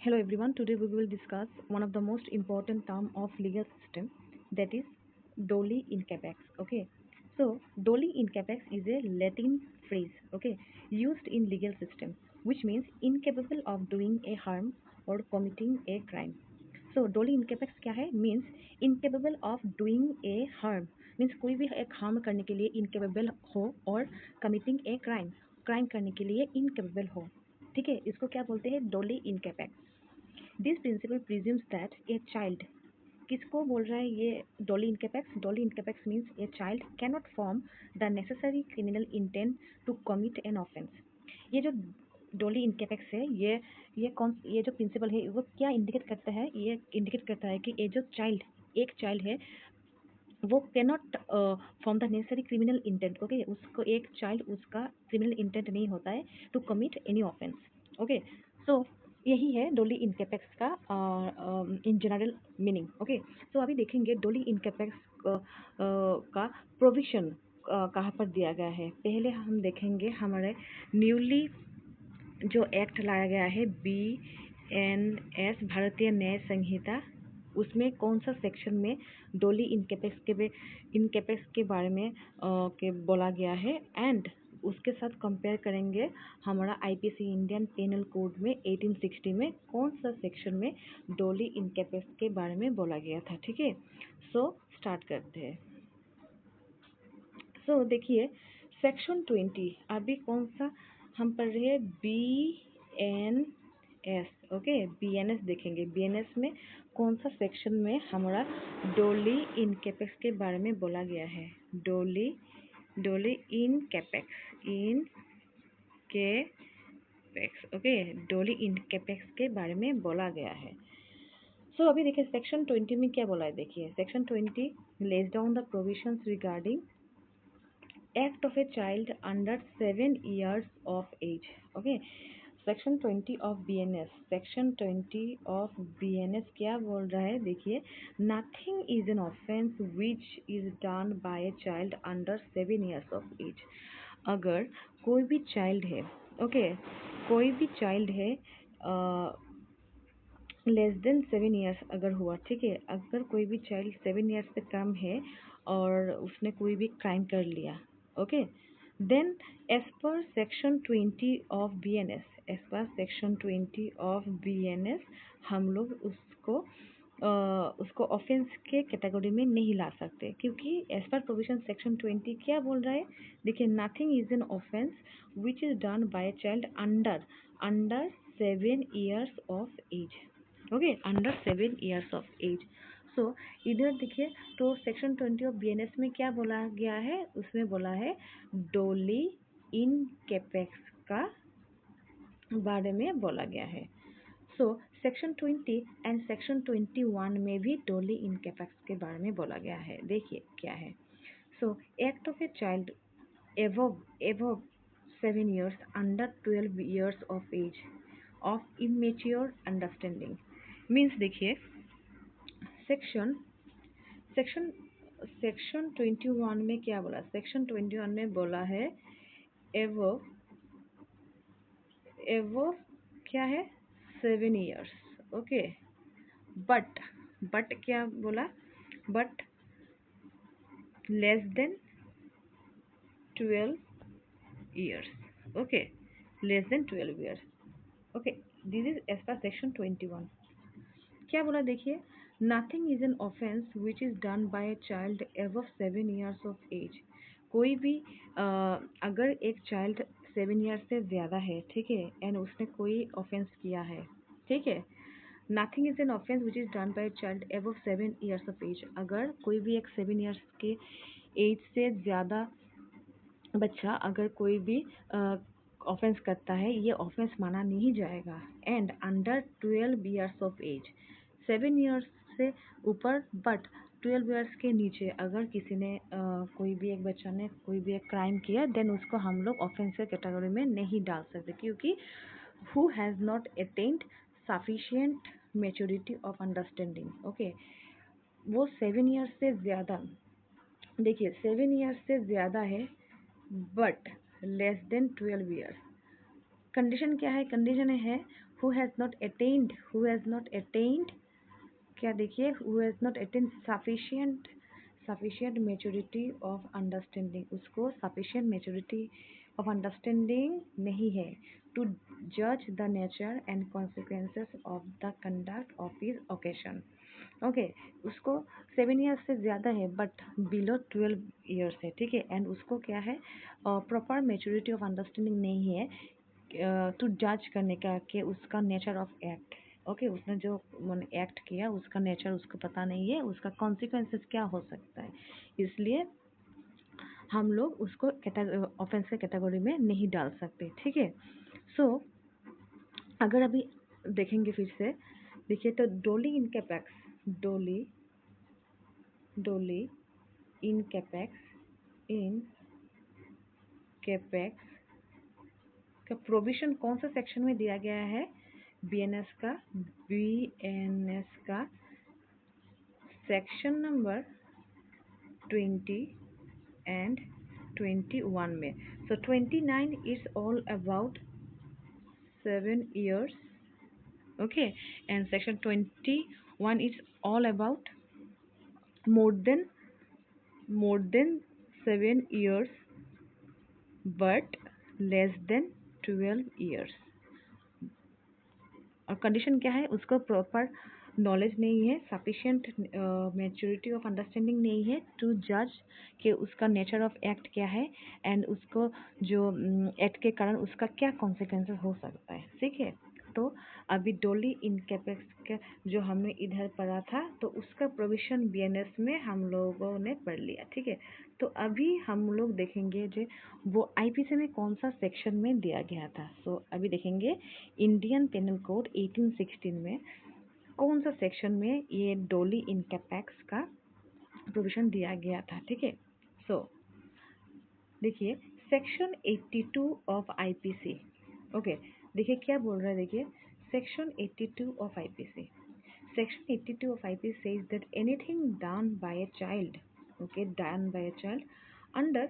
Hello everyone. Today we will discuss one of the most important term of legal system, that is doli in capex. Okay. So doli in capex is a Latin phrase, okay, used in legal system, which means incapable of doing a harm or committing a crime. So doli in capex क्या है? Means incapable of doing a harm. Means कोई भी एक harm करने के लिए incapable हो और committing a crime करने के लिए incapable हो. ठीक है, इसको क्या बोलते हैं? Doli incapax. This principle presumes that a child, किसको बोल रहा है ये doli incapax? Doli incapax means a child can not form the necessary criminal intent to commit an offence. ये जो डोली इनकैपेक्स है, ये जो प्रिंसिपल है वो क्या इंडिकेट करता है? ये इंडिकेट करता है कि ये जो एक चाइल्ड है वो can not form the necessary criminal intent. Okay, उसको एक चाइल्ड उसका क्रिमिनल इंटेंट नहीं होता है to commit any offence. Okay, so यही है डोली इनकैपेक्स का in general meaning. Okay, so अभी देखेंगे डोली इनकैपेक्स का प्रोविजन कहाँ पर दिया गया है. पहले हम देखेंगे हमारे न्यूली जो एक्ट लाया गया है BNS भारतीय न्याय संहिता, उसमें कौन सा सेक्शन में डोली इनकैपेक्स के बारे में के बोला गया है, एंड उसके साथ कंपेयर करेंगे हमारा IPC इंडियन पेनल कोड में 1860 में कौन सा सेक्शन में डोली इनकैपेक्स के बारे में बोला गया था. ठीक है, सो स्टार्ट करते हैं. सो देखिए सेक्शन 20 अभी कौन सा हम पढ़ रहे हैं? BNS. ओके, BNS देखेंगे. BNS में कौन सा सेक्शन में हमारा डोली इनकैपेक्स के बारे में बोला गया है? डोली इनकैपेक्स. ओके, डोली इनकैपेक्स के बारे में बोला गया है. सो अभी देखिए सेक्शन 20 में क्या बोला है. देखिए section 20 lays down the provisions regarding act of a child under 7 years of age. Okay, section 20 of BNS. Section 20 of BNS क्या बोल रहा है? देखिए, nothing is an offence which is done by a child under 7 years of age. अगर कोई भी child है, okay, कोई भी चाइल्ड है लेस देन 7 years अगर हुआ, ठीक है, अगर कोई भी चाइल्ड 7 years से कम है और उसने कोई भी क्राइम कर लिया, okay, then as per section 20 of BNS हम लोग उसको ऑफेंस के कैटेगरी में नहीं ला सकते, क्योंकि एज पर प्रोविजन सेक्शन 20 क्या बोल रहा है? देखिए, nothing is an offence which is done by a child under 7 years of age. Okay, under 7 years of age. So इधर देखिए, तो सेक्शन 20 ऑफ BNS में क्या बोला गया है? उसमें बोला है डोली इनकैपेक्स का बारे में बोला गया है. सो सेक्शन 20 एंड सेक्शन 21 में भी डोली इनकैपेक्स के बारे में बोला गया है. देखिए क्या है. So act of a child above 7 years under 12 years of age of immature understanding. Means देखिए सेक्शन सेक्शन सेक्शन 21 में क्या बोला? सेक्शन 21 में बोला है एवो क्या है? 7 years. ओके, बट क्या बोला? But less than 12 years. Okay, less than 12 years. Okay, this is as per section 21. क्या बोला? देखिए, nothing is an offence which is done by a child above 7 years of age. कोई भी अगर एक child 7 years से ज़्यादा है, ठीक है, एंड उसने कोई ऑफेंस किया है, ठीक है, nothing is an offence which is done by a child above 7 years of age. अगर कोई भी एक 7 years के एज से ज़्यादा बच्चा अगर कोई भी ऑफेंस करता है, ये ऑफेंस माना नहीं जाएगा. And under 12 years of age, 7 years से ऊपर बट 12 years के नीचे अगर किसी ने कोई भी एक बच्चा ने कोई भी एक क्राइम किया, देन उसको हम लोग ऑफेंस के कैटेगरी में नहीं डाल सकते, क्योंकि who has not attend sufficient maturity of understanding. Okay, वो 7 years से ज़्यादा, देखिए 7 years से ज़्यादा है but less than 12 years. Condition क्या है, कंडीशन है हु हैज़ नॉट अटेन्ड, क्या देखिए, who has not attend sufficient maturity of understanding, उसको सफिशिएंट मेच्योरिटी ऑफ अंडरस्टैंडिंग नहीं है टू जज the nature and consequences of the conduct of his occasion. Okay, उसको 7 ईयर्स से ज़्यादा है बट बिलो 12 ईयर्स है, ठीक है, एंड उसको क्या है, प्रॉपर मेच्योरिटी ऑफ अंडरस्टैंडिंग नहीं है टू जज करने का कि उसका नेचर ऑफ एक्ट, ओके, उसने जो एक्ट किया उसका नेचर उसको पता नहीं है, उसका कॉन्सिक्वेंसेस क्या हो सकता है, इसलिए हम लोग उसको ऑफेंस के कैटेगरी में नहीं डाल सकते, ठीक है। सो अगर अभी देखेंगे फिर से, देखिए तो डोली डोली इन कैपेक्स का प्रोविजन कौन सा सेक्शन में दिया गया है, बीएनएस का सेक्शन नंबर 20 एंड 21 में। सो 29 is all about 7 years, okay, and section 21 is all about more than 7 years but less than 12 years। और कंडीशन क्या है, उसको प्रॉपर नॉलेज नहीं है, सफिशिएंट मैच्योरिटी ऑफ अंडरस्टैंडिंग नहीं है टू जज कि उसका नेचर ऑफ एक्ट क्या है एंड उसको जो एक्ट के कारण उसका क्या कॉन्सिक्वेंसेस हो सकता है, ठीक है। तो अभी डोली इनकैपेक्स का जो हमने इधर पढ़ा था तो उसका प्रोविजन बीएनएस में हम लोगों ने पढ़ लिया, ठीक है। तो अभी हम लोग देखेंगे जो वो आईपीसी में कौन सा सेक्शन में दिया गया था। सो अभी देखेंगे इंडियन पेनल कोड 1816 में कौन सा सेक्शन में ये डोली इनकैपेक्स का प्रोविजन दिया गया था, ठीक है। सो देखिए सेक्शन 82 ऑफ आईपीसी, ओके, देखिए क्या बोल रहा है, देखिए section 82 of IPC, section 82 of IPC says that anything done by a child, okay, done by a child under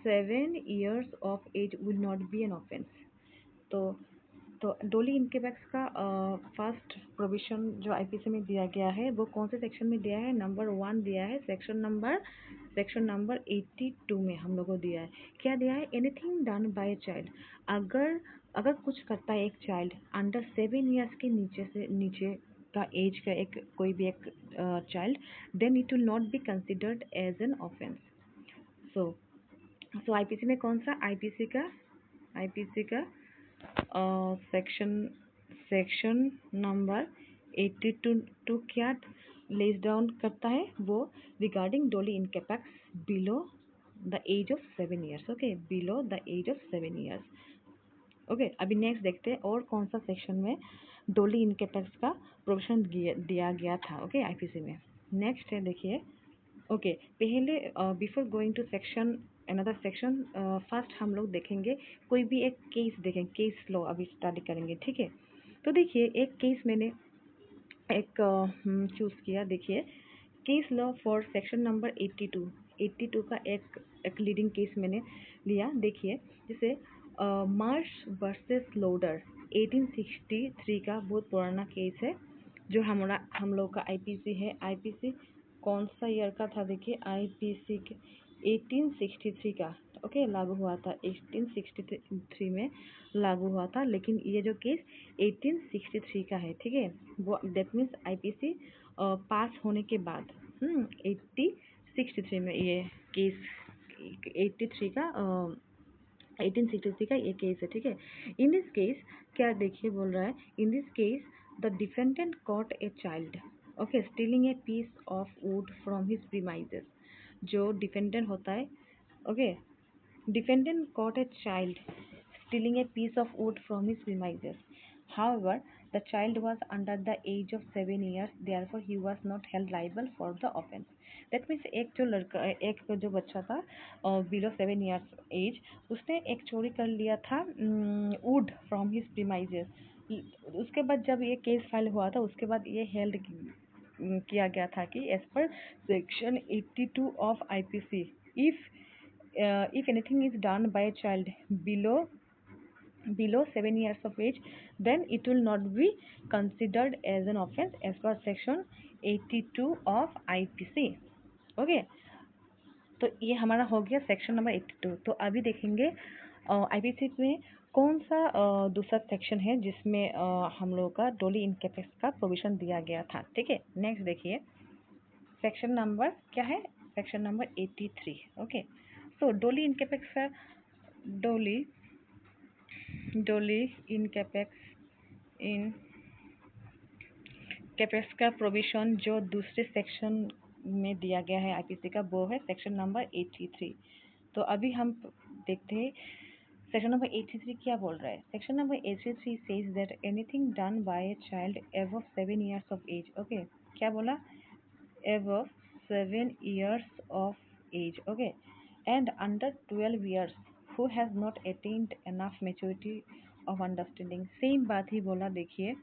7 years of age will not be an offense। तो डोली इनकेबैक्स का first provision जो आईपीसी में दिया गया है वो कौन से सेक्शन में दिया है, नंबर 1 दिया है, सेक्शन नंबर 82 में हम लोग को दिया है, क्या दिया है, anything done by a child, अगर अगर कुछ करता है एक चाइल्ड अंडर 7 years के नीचे का एज का एक कोई भी एक child, then it will not be considered as an offence. So IPC में कौन सा, आईपीसी का सेक्शन नंबर 82 क्या लेस डाउन करता है, वो regarding doli incapax below the age of 7 years, okay, below the age of 7 years, okay. अभी next देखते हैं और कौन सा सेक्शन में डोली इनकैपेक्स का प्रोविजन दिया गया था, ओके, आईपीसी में। नेक्स्ट है देखिए, ओके, पहले before going to section another section, first हम लोग देखेंगे कोई भी एक केस, देखेंगे केस लॉ अभी स्टडी करेंगे, ठीक है। तो देखिए एक केस मैंने एक चूज़ किया, देखिए case law for section number 82 का एक लीडिंग केस मैंने लिया, देखिए जैसे मार्श वर्सेस लोडर 1863 का बहुत पुराना केस है जो हम लोग का आईपीसी है। आईपीसी कौन सा ईयर का था, देखिए आईपीसी 1863 का, ओके, लागू हुआ था 1863 में लागू हुआ था, लेकिन ये जो केस 1863 का है, ठीक है, वो दैट मीन्स आईपीसी पास होने के बाद 1863 में ये केस 83 का 1863 का ये केस है, ठीक है। इन दिस केस क्या देखिए बोल रहा है, in this case the defendant caught a child, okay, stealing a piece of wood from his premises, जो डिफेंडेंट होता है, okay, defendant caught a child stealing a piece of wood from his premises. However, the child was under the age of 7 years, therefore he was not held liable for the offense. That means एक जो बच्चा था below 7 years as, उसने एक चोरी कर लिया था वुड फ्रॉम हिज प्रीमाइजेस। उसके बाद जब ये केस फाइल हुआ था उसके बाद ये हेल्ड किया गया था कि as per section 82 of IPC, if anything is done by a child below below 7 years of age, then it will not be considered as an offense as per section 82 of IPC. Okay, तो ये हमारा हो गया section number 82। तो अभी देखेंगे IPC में कौन सा दूसरा सेक्शन है जिसमें हम लोगों का डोली इनकैपेक्स का प्रोविजन दिया गया था। ठीक है, नेक्स्ट देखिए, सेक्शन नंबर क्या है, सेक्शन नंबर 83। ओके, सो डोली इनकैपेक्स का डोली डोली इन कैपेक्स का प्रोविजन जो दूसरे सेक्शन में दिया गया है आईपीसी का, वो है सेक्शन नंबर 83। तो अभी हम देखते हैं सेक्शन नंबर 83 क्या बोल रहा है। Section number 83 says that anything done by a child above 7 years of age। Okay, क्या बोला, above 7 years of age। Okay, and under 12 years who has not attend enough maturity of understanding. Same बात ही बोला, देखिए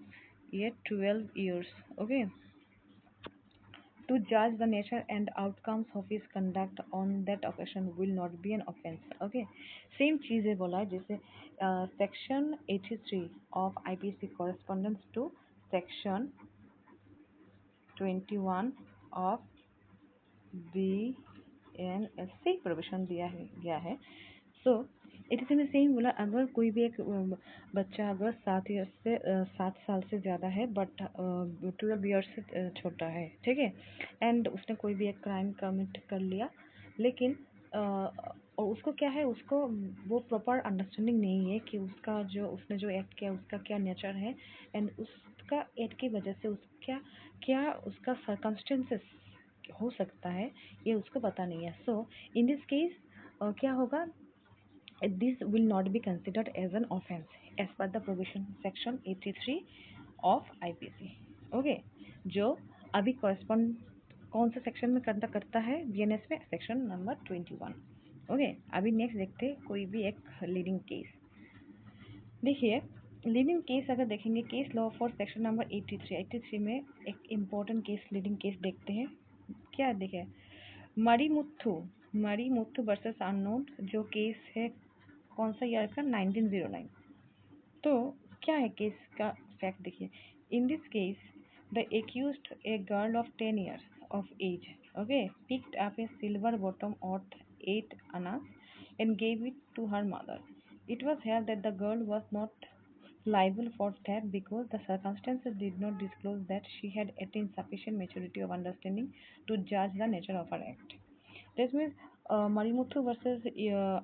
ये 12 years। Okay, to judge the nature and outcomes of his conduct on that occasion will not be an offense। okay, same चीज़ें बोला है जैसे section 83 of IPC correspondence to section 21 of BNSC provision दिया है गया है। सो इसी में सेम बोला, अगर कोई भी एक बच्चा अगर 7 साल से ज़्यादा है बट 12 ईयर्स से छोटा है, ठीक है, एंड उसने कोई भी एक क्राइम कमिट कर लिया, लेकिन और उसको क्या है, उसको वो प्रॉपर अंडरस्टैंडिंग नहीं है कि उसका जो उसने जो एक्ट किया उसका क्या नेचर है, एंड उसका एक्ट की वजह से उसका क्या उसका सर्कमस्टेंसेस हो सकता है, ये उसको पता नहीं है। सो इन दिस केस क्या होगा, this will not be considered as an offense as per the provision section 83 of IPC। Okay, जो अभी कॉरेस्पॉन्ड कौन सा सेक्शन में करता है, बीएनएस में सेक्शन नंबर 21। ओके, अभी नेक्स्ट देखते हैं कोई भी एक लीडिंग केस। देखिए लीडिंग केस अगर देखेंगे, case law for section number 83 में एक इम्पोर्टेंट केस लीडिंग केस देखते हैं। क्या देखिए, मरीमुथु वर्सेस अननोन, जो केस है कौन सा ईयर का, 1909। तो क्या है केस का फैक्ट, देखिए, इन this case the accused a girl of 10 years of age, okay, picked up a silver bottom worth 8 annas and gave it to her mother। It was held that the girl was not liable for theft because the circumstances did not disclose that she had attained sufficient maturity of understanding to judge the nature of her act। This means Marimuthu versus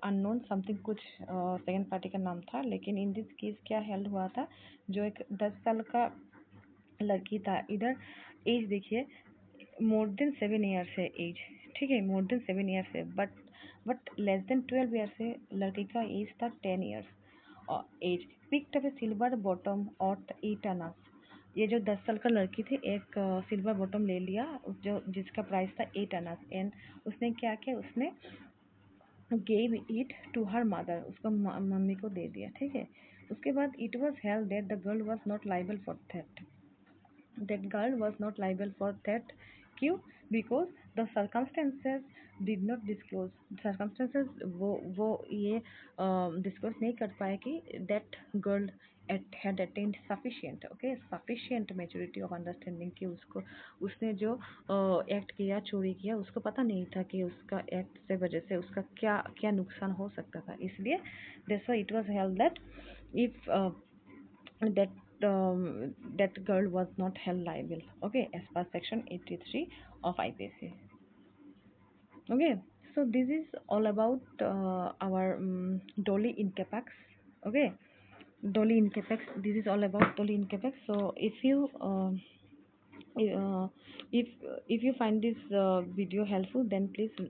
unknown something कुछ second party का नाम था, लेकिन in this case क्या held हुआ था, जो एक 10 साल का लड़की था, इधर एज देखिए मोर देन 7 years है एज, ठीक है, मोर देन 7 years है, बट लेस देन 12 years है, लड़की का एज था 10 years एज। पिक्ड अप ए सिल्वर बॉटम और 8 आना, ये जो 10 साल का लड़की थी एक सिल्वर बॉटम ले लिया जो जिसका प्राइस था 8 आना, एंड उसने क्या किया, उसने gave it to her mother, उसको मम्मी को दे दिया, ठीक है। उसके बाद it was held that the girl was not liable for theft, that girl was not liable for theft। क्यों, because the circumstances did not disclose, circumstances वो ये डिस्क्लोज नहीं कर पाए कि that girl had attained sufficient, okay, sufficient maturity of understanding, कि उसको उसने जो एक्ट किया, चोरी किया, उसको पता नहीं था कि उसका एक्ट से वजह से उसका क्या क्या नुकसान हो सकता था, इसलिए that's why it was held that if that that girl was not held liable, okay, as per section 83 of IPC। okay, so this is all about our Dolly in capex। okay, Dolly in capex, this is all about Dolly in capex। so uh, if if you find this video helpful, then please